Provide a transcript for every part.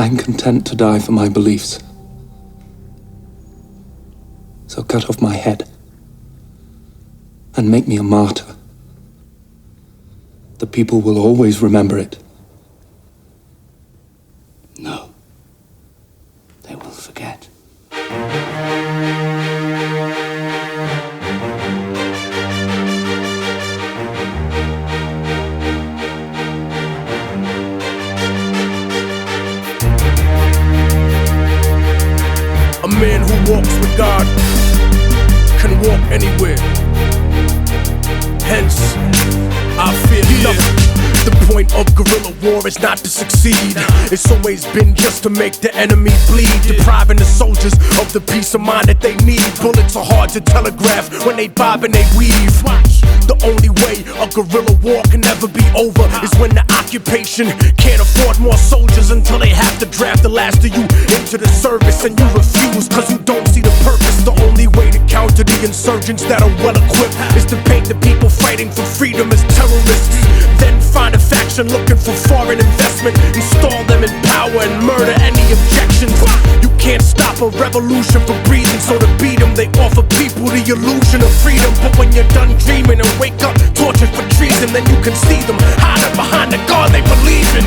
I'm content to die for my beliefs. So cut off my head and make me a martyr. The people will always remember it. No. They will forget. A man who walks with God can walk anywhere. Hence, I fear nothing. The point of guerrilla war is not to succeed. It's always been just to make the enemy bleed, depriving the soldiers of the peace of mind that they need. Bullets are hard to telegraph when they bob and they weave. The only way a guerrilla war can never be over is when the occupation can't afford more soldiers until they have to draft the last of you into the service, and you refuse cause you don't see the purpose. The only way to counter the insurgents that are well equipped is to paint the people fighting for freedom as terrorists. Then find a faction looking for foreign investment, install them in power and murder any objections. You can't stop a revolution for breathing, so to beat them they offer people the illusion of freedom. But when you're done dreaming and wake up tortured for treason, then you can see them hiding behind the God they believe in.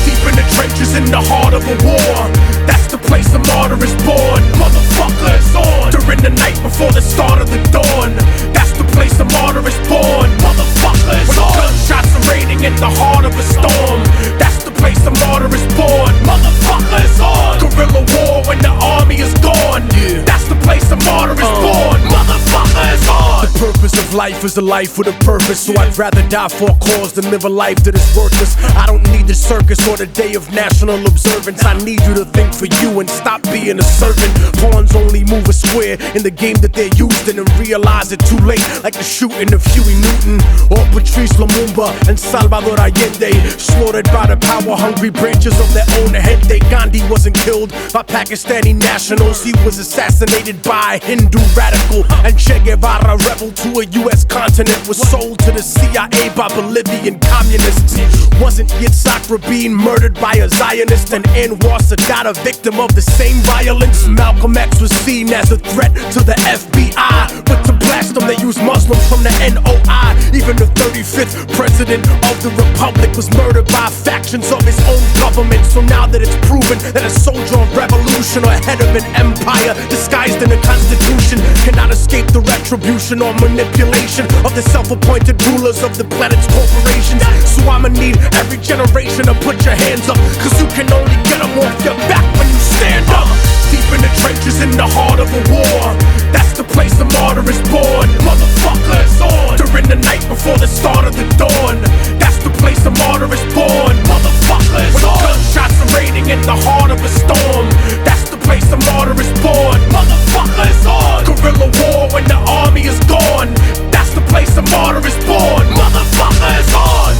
Deep in the trenches in the heart of a war, that's the place the martyr is born. Motherfucker, it's on during the night before the start of the dawn. That's the place the martyr is born. Motherfucker, it's on. Gunshots are raining in the heart of a storm. That's the place the martyr is born. Motherfucker, it's on. Guerrilla war when the army is gone. That's the place the martyr is born. Motherfucker, it's on. The purpose of life is a life with a purpose, so I'd rather die for a cause than live a life that is worthless. I don't need the circus or the day of national observance. I need you to think for you and stop being a servant. Pawns only move a square in the game that they're used in, and realize it too late, like the shooting of Huey Newton or Patrice Lumumba and Salvador Allende, slaughtered by the power-hungry branches of their own gente. Gandhi wasn't killed by Pakistani nationals, he was assassinated by a Hindu radical. And Che Guevara, rebel to a US continent, was sold to the CIA by Bolivian communists. Wasn't Yitzhak Rabin murdered by a Zionist, and Anwar Sadat a victim of the same violence? Malcolm X was seen as a threat to the FBI, but to blast them they used Muslims from the NOI. Even the 35th president of the republic was murdered by factions of his own government. So now that it's proven that a soldier of revolution or head of an empire disguised in a constitution cannot escape the retribution or manipulation of the self-appointed rulers of the planet's corporations, so I'ma need every generation to put your hands up, cause you can only get them off your back when you stand up. Deep in the trenches in the heart of a war, that's the place the martyr is born. Motherfucker, it's on during the night before the start of the dawn. That's the place the martyr is born. Motherfucker, it's on. Gunshots are raining in the heart of a storm. That's the place the martyr is born. Motherfucker, it's on. Guerrilla war when the army is gone. That's the place the martyr is born. Motherfucker, it's on.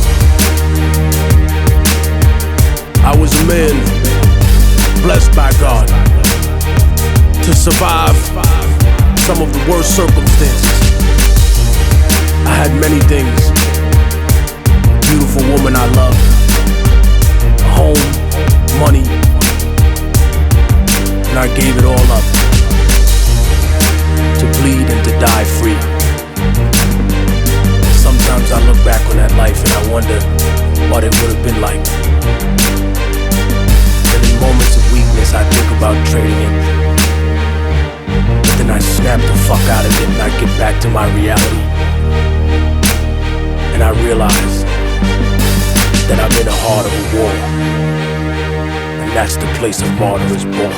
I was a man blessed by God to survive some of the worst circumstances. I had many things: a beautiful woman I loved, a home, money, and I gave it all up to bleed and to die free. Sometimes I look back on that life and I wonder what it would have been like. And in moments of weakness I think about trading it, but then I snap the fuck out of it and I get back to my reality. And I realize that I'm in the heart of a war, and that's the place a martyr is born.